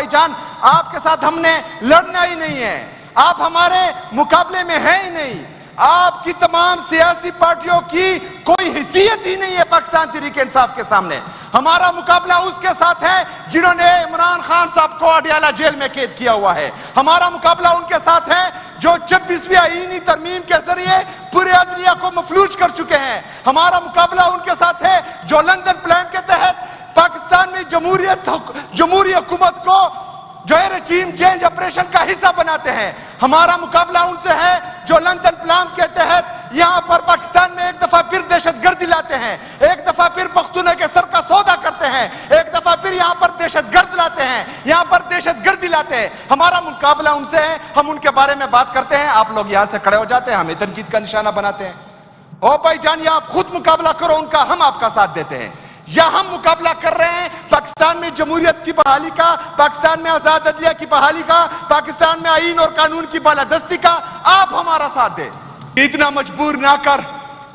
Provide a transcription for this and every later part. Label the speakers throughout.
Speaker 1: بھائی جان آپ کے ساتھ ہم نے لڑنا ہی نہیں ہے، آپ ہمارے مقابلے میں ہیں ہی نہیں، آپ کی تمام سیاسی پارٹیوں کی کوئی حیثیت ہی نہیں ہے پاکستان تحریک انصاف کے سامنے۔ ہمارا مقابلہ اس کے ساتھ ہے جنہوں نے عمران خان صاحب کو اڈیالہ جیل میں قید کیا ہوا ہے، ہمارا مقابلہ ان کے ساتھ ہے جو 26ویں آئینی ترمیم کے ذریعے پورے عدلیہ کو مفلوج کر چکے ہیں، ہمارا مقابلہ ان کے ساتھ ہے جو لندن پلان کے تحت پاکستان میں جمہوری حکومت کو جو ہے رجیم چینج آپریشن کا حصہ بناتے ہیں، ہمارا مقابلہ ان سے ہے جو لندن پلان کے تحت یہاں پر پاکستان میں ایک دفعہ پھر دہشت گردی لاتے ہیں، ایک دفعہ پھر پختونوں کے سر کا سودا کرتے ہیں، ایک دفعہ پھر یہاں پر دہشت گرد لاتے ہیں، یہاں پر دہشت گردی لاتے ہیں۔ ہمارا مقابلہ ان سے ہے، ہم ان کے بارے میں بات کرتے ہیں، آپ لوگ یہاں سے کھڑے ہو جاتے ہیں، ہمیں تنقید کا نشانہ بناتے ہیں۔ او بھائی جان، یا آپ خود مقابلہ کرو ان کا، ہم آپ کا ساتھ دیتے ہیں، یا ہم مقابلہ کر رہے ہیں پاکستان میں جمہوریت کی بحالی کا، پاکستان میں آزاد عدلیہ کی بحالی کا، پاکستان میں آئین اور قانون کی بالادستی کا، آپ ہمارا ساتھ دیں۔ اتنا مجبور نہ کر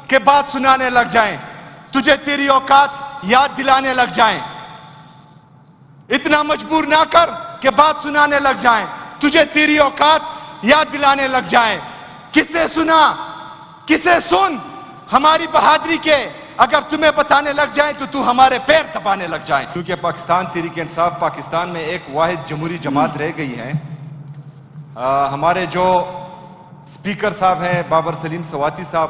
Speaker 1: کہ بات سنانے لگ جائیں، تجھے تیری اوقات یاد دلانے لگ جائیں، اتنا مجبور نہ کر کہ بات سنانے لگ جائیں، تجھے تیری اوقات یاد دلانے لگ جائیں۔ کسے سنا، کسے سن ہماری بہادری کے، اگر تمہیں بتانے لگ جائیں تو تو ہمارے پیر دبانے لگ جائیں۔ کیونکہ پاکستان تحریک انصاف پاکستان میں ایک واحد جمہوری جماعت رہ گئی ہے۔ ہمارے جو اسپیکر صاحب ہیں بابر سلیم سواتی صاحب،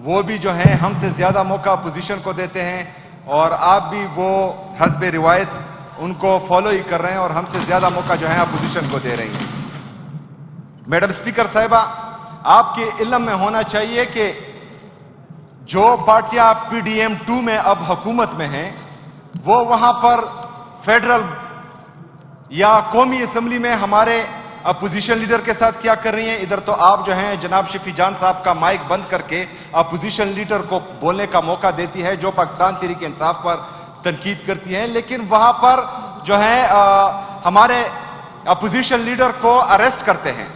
Speaker 1: وہ بھی جو ہیں ہم سے زیادہ موقع اپوزیشن کو دیتے ہیں، اور آپ بھی وہ حسب روایت ان کو فالو ہی کر رہے ہیں، اور ہم سے زیادہ موقع جو ہے اپوزیشن کو دے رہی ہیں۔ میڈم اسپیکر صاحبہ، آپ کے علم میں ہونا چاہیے کہ جو پارٹیاں پی ڈی ایم 2 میں اب حکومت میں ہیں، وہ وہاں پر فیڈرل یا قومی اسمبلی میں ہمارے اپوزیشن لیڈر کے ساتھ کیا کر رہی ہیں۔ ادھر تو آپ جو ہیں جناب شفیع جان صاحب کا مائک بند کر کے اپوزیشن لیڈر کو بولنے کا موقع دیتی ہے، جو پاکستان تحریک انصاف پر تنقید کرتی ہیں، لیکن وہاں پر جو ہے ہمارے اپوزیشن لیڈر کو اریسٹ کرتے ہیں۔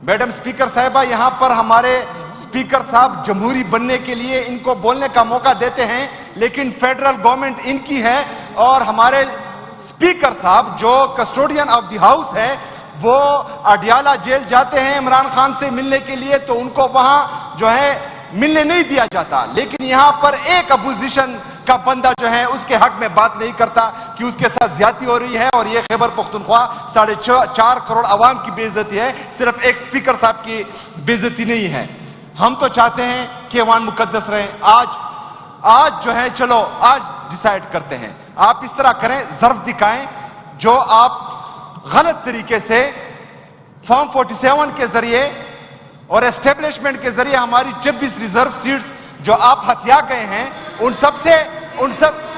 Speaker 1: میڈم اسپیکر صاحبہ، یہاں پر ہمارے اسپیکر صاحب جمہوری بننے کے لیے ان کو بولنے کا موقع دیتے ہیں، لیکن فیڈرل گورنمنٹ ان کی ہے، اور ہمارے اسپیکر صاحب جو کسٹوڈین آف دی ہاؤس ہے وہ اڈیالہ جیل جاتے ہیں عمران خان سے ملنے کے لیے، تو ان کو وہاں جو ہے ملنے نہیں دیا جاتا، لیکن یہاں پر ایک اپوزیشن کا بندہ جو ہے اس کے حق میں بات نہیں کرتا کہ اس کے ساتھ زیادتی ہو رہی ہے، اور یہ خیبر پختونخوا 4.5 کروڑ عوام کی بے عزتی ہے، صرف ایک اسپیکر صاحب کی بے عزتی نہیں ہے۔ ہم تو چاہتے ہیں کہ ایوان مقدس رہیں۔ آج جو ہے چلو آج ڈیسائیڈ کرتے ہیں، آپ اس طرح کریں، ظرف دکھائیں جو آپ غلط طریقے سے فارم 47 کے ذریعے اور اسٹیبلشمنٹ کے ذریعے ہماری 26 ریزرو سیٹس جو آپ ہتھیا گئے ہیں، ان سب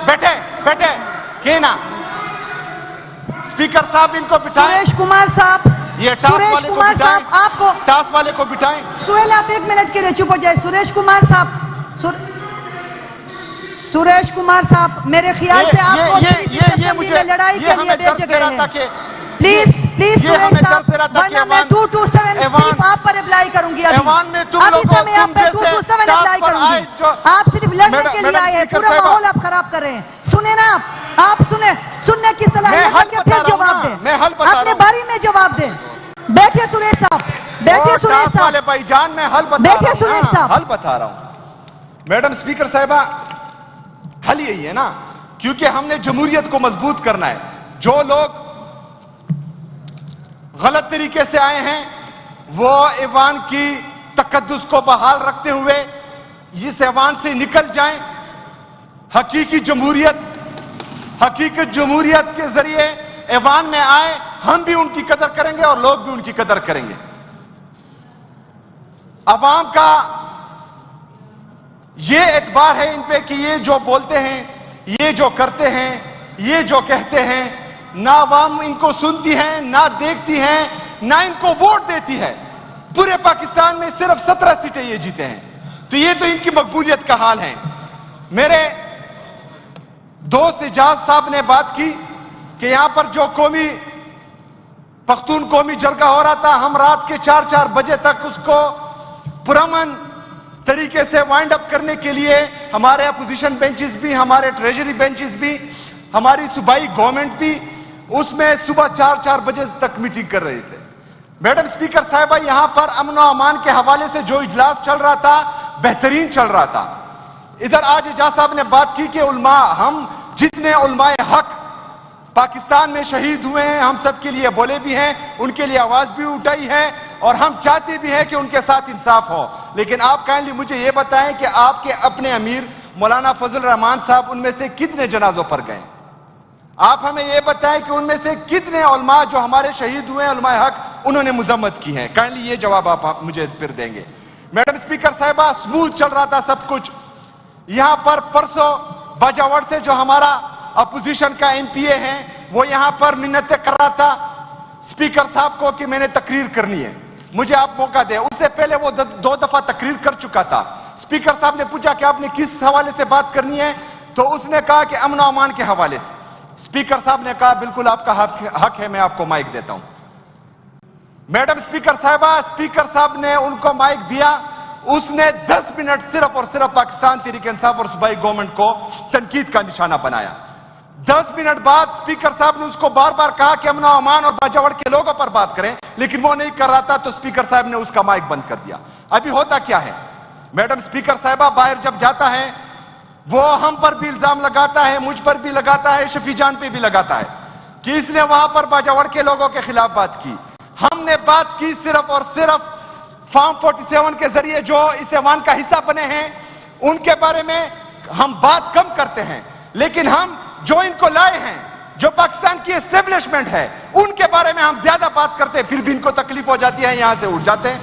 Speaker 1: بیٹھے کہ نا اسپیکر صاحب ان کو بٹھائیں،
Speaker 2: سریش کمار صاحب،
Speaker 1: یہ ٹاس والے کو بٹھائیں،
Speaker 2: آپ کو
Speaker 1: ٹاس والے کو بٹھائیں۔
Speaker 2: سہیل آپ 1 منٹ کے لیے چپ ہو جائے۔ سریش کمار صاحب، سریش کمار صاحب، میرے خیال سے آپ کو لڑائی کے لیے بھیج گئے ہیں۔ پلیز سریش صاحب، ورنہ میں 227 آپ پر اپلائی کروں گی۔ ابھی میں آپ پر 227 اپلائی کروں گی۔ آپ صرف لڑنے کے لیے آئے ہیں، پورا ماحول آپ خراب کر رہے ہیں۔ سنیں نا آپ سننے کی صلاحیت کے پھر جواب دیں، اپنے باری میں جواب دیں۔ بیٹھے سریش صاحب، بیٹھے سریش صاحب،
Speaker 1: بھائی جان میں حل بتا رہا ہوں۔ میڈم اسپیکر صاحبہ، حل یہی ہے نا، کیونکہ ہم نے جمہوریت کو مضبوط کرنا ہے۔ جو لوگ غلط طریقے سے آئے ہیں وہ ایوان کی تقدس کو بحال رکھتے ہوئے اس ایوان سے نکل جائیں، حقیقی جمہوریت کے ذریعے ایوان میں آئے، ہم بھی ان کی قدر کریں گے اور لوگ بھی ان کی قدر کریں گے۔ عوام کا یہ اعتبار ہے ان پہ کہ یہ جو بولتے ہیں، یہ جو کرتے ہیں، یہ جو کہتے ہیں، نہ عوام ان کو سنتی ہے، نہ دیکھتی ہے، نہ ان کو ووٹ دیتی ہے۔ پورے پاکستان میں صرف 17 سیٹیں یہ جیتے ہیں، تو یہ تو ان کی مقبولیت کا حال ہے۔ میرے دوست اجاز صاحب نے بات کی کہ یہاں پر جو پختون قومی جرگہ ہو رہا تھا، ہم رات کے 4 بجے تک اس کو پرامن طریقے سے وائنڈ اپ کرنے کے لیے ہمارے اپوزیشن بینچز بھی، ہمارے ٹریجری بینچز بھی، ہماری صوبائی گورنمنٹ بھی اس میں صبح 4 بجے تک میٹنگ کر رہے تھے. میڈم اسپیکر صاحبہ، یہاں پر امن و امان کے حوالے سے جو اجلاس چل رہا تھا بہترین چل رہا تھا. ادھر آج اعجاز صاحب نے بات کی کہ علماء، ہم جتنے علماء حق پاکستان میں شہید ہوئے ہیں ہم سب کے لیے بولے بھی ہیں، ان کے لیے آواز بھی اٹھائی ہے اور ہم چاہتے بھی ہیں کہ ان کے ساتھ انصاف ہو. لیکن آپ کائنڈلی مجھے یہ بتائیں کہ آپ کے اپنے امیر مولانا فضل الرحمان صاحب ان میں سے کتنے جنازوں پر گئے؟ آپ ہمیں یہ بتائیں کہ ان میں سے کتنے علماء جو ہمارے شہید ہوئے ہیں علماء حق انہوں نے مذمت کی ہے؟ کائنڈلی یہ جواب آپ مجھے پھر دیں گے. میڈم اسپیکر صاحبہ، اسموتھ چل رہا تھا سب کچھ. یہاں پر پرسوں باجاوڑ سے جو ہمارا اپوزیشن کا ایم پی اے ہے وہ یہاں پر منتیں کر رہا تھا اسپیکر صاحب کو کہ میں نے تقریر کرنی ہے، مجھے آپ موقع دیں. اس سے پہلے وہ 2 دفعہ تقریر کر چکا تھا. اسپیکر صاحب نے پوچھا کہ آپ نے کس حوالے سے بات کرنی ہے، تو اس نے کہا کہ امن و امان کے حوالے سے. اسپیکر صاحب نے کہا بالکل آپ کا حق ہے، میں آپ کو مائک دیتا ہوں. میڈم اسپیکر صاحبہ، اسپیکر صاحب نے ان کو مائک دیا. اس نے 10 منٹ صرف اور صرف پاکستان تحریک انصاف اور صوبائی گورنمنٹ کو تنقید کا نشانہ بنایا. 10 منٹ بعد اسپیکر صاحب نے اس کو بار بار کہا کہ امن و امان اور باجاوڑ کے لوگوں پر بات کریں، لیکن وہ نہیں کر رہا تھا تو اسپیکر صاحب نے اس کا مائک بند کر دیا. ابھی ہوتا کیا ہے؟ میڈم اسپیکر صاحبہ باہر جب جاتا ہے وہ ہم پر بھی الزام لگاتا ہے، مجھ پر بھی لگاتا ہے، شفیع جان پہ بھی لگاتا ہے کہ اس نے وہاں پر باجاوڑ کے لوگوں کے خلاف بات کی. ہم نے بات کی صرف اور صرف فارم 47 کے ذریعے جو اس ایوان کا حصہ بنے ہیں ان کے بارے میں ہم بات کم کرتے ہیں، لیکن ہم جو ان کو لائے ہیں، جو پاکستان کی اسٹیبلشمنٹ ہے، ان کے بارے میں ہم زیادہ بات کرتے ہیں. پھر بھی ان کو تکلیف ہو جاتی ہے، یہاں سے اٹھ جاتے ہیں،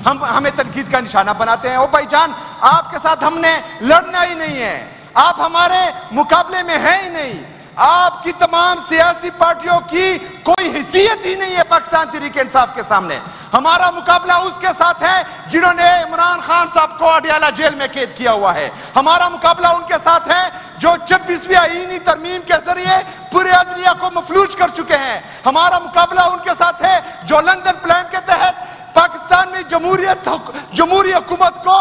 Speaker 1: ہمیں تنقید کا نشانہ بناتے ہیں. او بھائی جان، آپ کے ساتھ ہم نے لڑنا ہی نہیں ہے، آپ ہمارے مقابلے میں ہیں ہی نہیں. آپ کی تمام سیاسی پارٹیوں کی کوئی حیثیت ہی نہیں ہے پاکستان تحریک انصاف کے سامنے. ہمارا مقابلہ اس کے ساتھ ہے جنہوں نے عمران خان صاحب کو اڈیالہ جیل میں قید کیا ہوا ہے. ہمارا مقابلہ ان کے ساتھ ہے جو 26ویں آئینی ترمیم کے ذریعے پورے عدلیہ کو مفلوج کر چکے ہیں. ہمارا مقابلہ ان کے ساتھ ہے جو لندن پلان کے تحت پاکستان میں جمہوری حکومت کو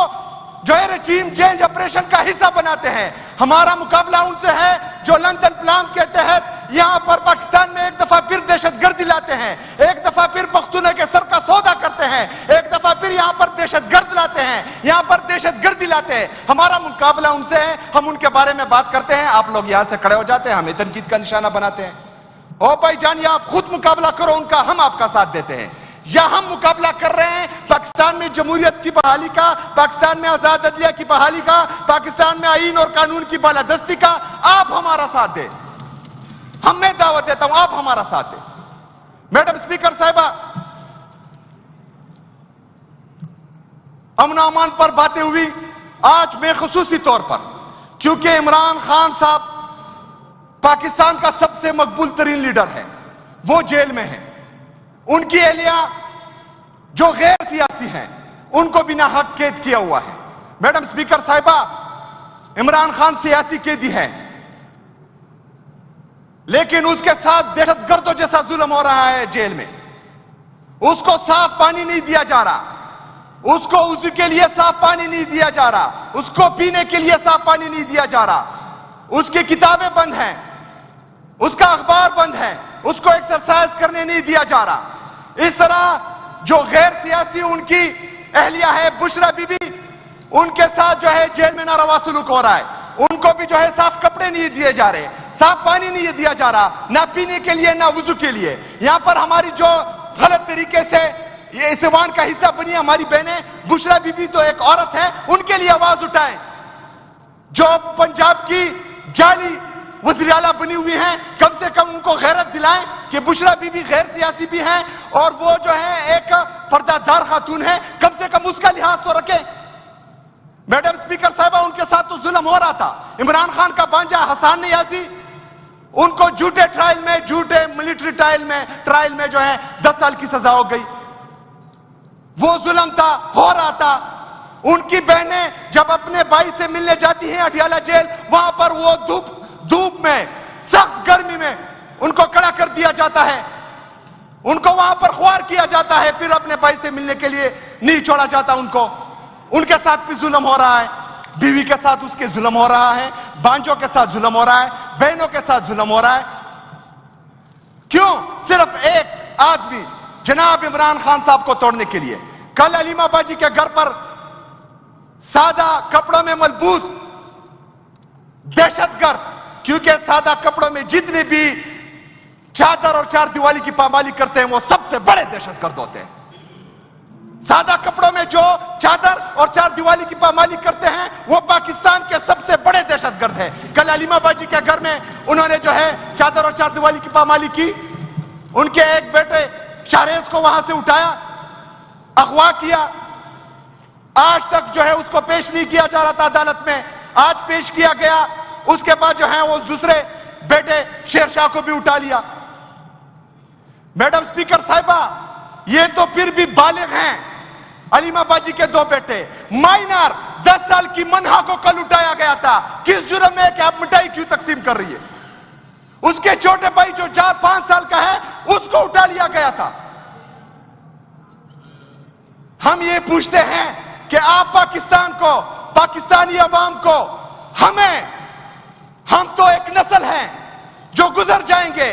Speaker 1: جو ہے رجیم چینج آپریشن کا حصہ بناتے ہیں. ہمارا مقابلہ ان سے ہے جو لندن پلان کے تحت یہاں پر پاکستان میں ایک دفعہ پھر دہشت گردی لاتے ہیں، ایک دفعہ پھر پختونوں کے سر کا سودا کرتے ہیں، ایک دفعہ پھر یہاں پر دہشت گرد لاتے ہیں، یہاں پر دہشت گردی لاتے ہیں. ہمارا مقابلہ ان سے ہے، ہم ان کے بارے میں بات کرتے ہیں، آپ لوگ یہاں سے کھڑے ہو جاتے ہیں، ہمیں تنقید کا نشانہ بناتے ہیں. او بھائی جان، یا آپ خود مقابلہ کرو ان کا، ہم آپ کا ساتھ دیتے ہیں، یا ہم مقابلہ کر رہے ہیں پاکستان میں جمہوریت کی بحالی کا، پاکستان میں آزاد عدلیہ کی بحالی کا، پاکستان میں آئین اور قانون کی بالادستی کا. آپ ہمارا ساتھ دیں، ہم میں دعوت دیتا ہوں، آپ ہمارا ساتھ دیں. میڈم اسپیکر صاحبہ، امن و امان پر باتیں ہوئی. آج میں خصوصی طور پر کیونکہ عمران خان صاحب پاکستان کا سب سے مقبول ترین لیڈر ہے، وہ جیل میں ہیں، ان کی اہلیہ جو غیر سیاسی ہیں ان کو بنا حق قید کیا ہوا ہے. میڈم اسپیکر صاحبہ، عمران خان سیاسی قیدی ہے، لیکن اس کے ساتھ دہشت گردوں جیسا ظلم ہو رہا ہے جیل میں. اس کو صاف پانی نہیں دیا جا رہا، اس کو وضو کے لیے صاف پانی نہیں دیا جا رہا، اس کو پینے کے لیے صاف پانی نہیں دیا جا رہا، اس کی کتابیں بند ہیں، اس کا اخبار بند ہے، اس کو ایکسرسائز کرنے نہیں دیا جا رہا. اس طرح جو غیر سیاسی ان کی اہلیہ ہے بشرا بی بی، ان کے ساتھ جو ہے جیل میں ناروا سلوک ہو رہا ہے. ان کو بھی جو ہے صاف کپڑے نہیں دیے جا رہے، صاف پانی نہیں دیا جا رہا، نہ پینے کے لیے نہ وضو کے لیے. یہاں پر ہماری جو غلط طریقے سے یہ اس ایوان کا حصہ بنی ہے ہماری بہنیں، بشرا بی بی تو ایک عورت ہے، ان کے لیے آواز اٹھائیں. جو پنجاب کی جعلی وزیر اعلیٰ بنی ہوئی ہیں، کم سے کم ان کو غیرت دلائیں کہ بشرا بی بی غیر سیاسی بھی ہیں اور وہ جو ہے ایک پردہ دار خاتون ہے، کم سے کم اس کا لحاظ تو رکھیں. میڈم اسپیکر صاحبہ، ان کے ساتھ تو ظلم ہو رہا تھا. عمران خان کا بانجا حسان نیازی، ان کو جھوٹے ٹرائل میں، جھوٹے ملٹری ٹرائل میں جو ہے 10 سال کی سزا ہو گئی. وہ ظلم تھا، ہو رہا تھا. ان کی بہنیں جب اپنے بھائی سے ملنے جاتی ہیں اڈیالہ جیل، وہاں پر وہ دھوپ میں، سخت گرمی میں ان کو کھڑا کر دیا جاتا ہے، ان کو وہاں پر خوار کیا جاتا ہے، پھر اپنے بھائی سے ملنے کے لیے نہیں چھوڑا جاتا ان کو. ان کے ساتھ بھی ظلم ہو رہا ہے، بیوی کے ساتھ اس کے ظلم ہو رہا ہے، بانجوں کے ساتھ ظلم ہو رہا ہے، بہنوں کے ساتھ ظلم ہو رہا ہے. کیوں؟ صرف ایک آدمی جناب عمران خان صاحب کو توڑنے کے لیے. کل علیمہ باجی کے گھر پر سادہ کپڑوں میں ملبوس دہشت گرد، کیونکہ سادہ کپڑوں میں جتنے بھی چادر اور چار دیوالی کی پامالی کرتے ہیں وہ سب سے بڑے دہشت گرد ہوتے ہیں. سادہ کپڑوں میں جو چادر اور چار دیوالی کی پامالی کرتے ہیں وہ پاکستان کے سب سے بڑے دہشت گرد ہیں. کل علیمہ باجی کے گھر میں انہوں نے جو ہے چادر اور چار دیوالی کی پامالی کی. ان کے ایک بیٹے شاہریز کو وہاں سے اٹھایا، اغوا کیا. آج تک جو ہے اس کو پیش نہیں کیا جا رہا تھا عدالت میں، آج پیش کیا گیا. اس کے بعد جو ہے وہ دوسرے بیٹے شیر شاہ کو بھی اٹھا لیا. میڈم اسپیکر صاحبہ، یہ تو پھر بھی بالغ ہیں. علیمہ باجی کے دو بیٹے مائنر 10 سال کی منہا کو کل اٹھایا گیا تھا. کس جرم میں کہ آپ مٹائی کیوں تقسیم کر رہی ہے؟ اس کے چھوٹے بھائی جو 4-5 سال کا ہے اس کو اٹھا لیا گیا تھا. ہم یہ پوچھتے ہیں کہ آپ پاکستان کو، پاکستانی عوام کو، ہم تو ایک نسل ہیں جو گزر جائیں گے.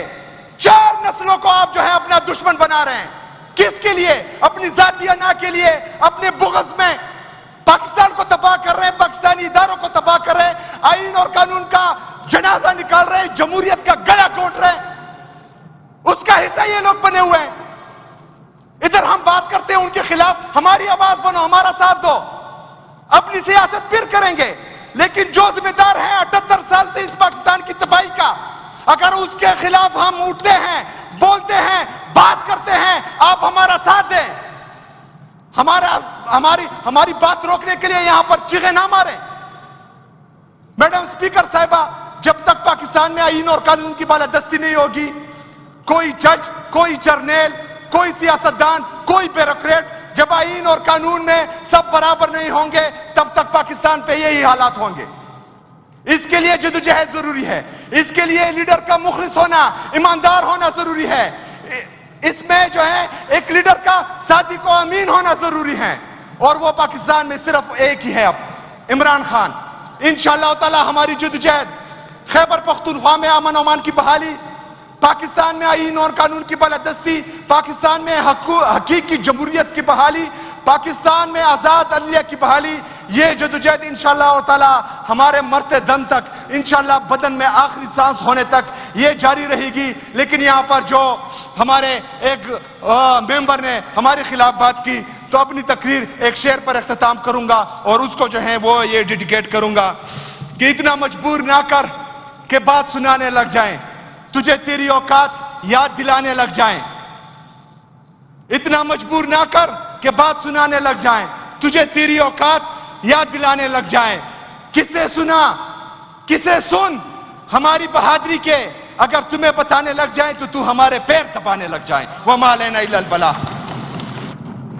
Speaker 1: 4 نسلوں کو آپ جو ہے اپنا دشمن بنا رہے ہیں. کس کے لیے؟ اپنی ذاتی انا کے لیے، اپنے بغض میں پاکستان کو تباہ کر رہے ہیں، پاکستانی اداروں کو تباہ کر رہے ہیں، آئین اور قانون کا جنازہ نکال رہے ہیں، جمہوریت کا گلا گھونٹ رہے ہیں. اس کا حصہ یہ لوگ بنے ہوئے ہیں. ادھر ہم بات کرتے ہیں ان کے خلاف، ہماری آواز بنو، ہمارا ساتھ دو، اپنی سیاست پھر کریں گے. لیکن جو ذمہ دار ہے 78 سال سے اس پاکستان کی تباہی کا، اگر اس کے خلاف ہم اٹھتے ہیں، بولتے ہیں، بات کرتے ہیں، آپ ہمارا ساتھ دیں. ہماری بات روکنے کے لیے یہاں پر چیخیں نہ ماریں. میڈم اسپیکر صاحبہ، جب تک پاکستان میں آئین اور قانون کی بالادستی نہیں ہوگی، کوئی جج، کوئی جرنیل، کوئی سیاستدان، کوئی بیوروکریٹ، جب آئین اور قانون میں سب برابر نہیں ہوں گے تب تک پاکستان پہ یہی حالات ہوں گے. اس کے لیے جدوجہد ضروری ہے. اس کے لیے لیڈر کا مخلص ہونا، ایماندار ہونا ضروری ہے. اس میں جو ہے ایک لیڈر کا صادق و امین ہونا ضروری ہے. اور وہ پاکستان میں صرف ایک ہی ہے اب، عمران خان. انشاءاللہ تعالی ہماری جدوجہد، خیبر پختونخوا میں امن و امان کی بحالی، پاکستان میں آئین اور قانون کی بالادستی، پاکستان میں حقیقی جمہوریت کی بحالی، پاکستان میں آزاد عدلیہ کی بحالی، یہ جدوجہد انشاءاللہ تعالی ہمارے مرتے دم تک، انشاءاللہ بدن میں آخری سانس ہونے تک یہ جاری رہے گی. لیکن یہاں پر جو ہمارے ایک ممبر نے ہمارے خلاف بات کی، تو اپنی تقریر ایک شعر پر اختتام کروں گا اور اس کو جو ہے وہ یہ ڈیڈیکیٹ کروں گا کہ اتنا مجبور نہ کر کہ بات سنانے لگ جائیں، تجھے تیری اوقات یاد دلانے لگ جائیں. اتنا مجبور نہ کر کہ بات سنانے لگ جائیں، تجھے تیری اوقات یاد دلانے لگ جائیں. کسے سنا، کسے سن ہماری بہادری کے، اگر تمہیں بتانے لگ جائیں تو ہمارے پیر دبانے لگ جائیں. وما علینا الا البلاغ.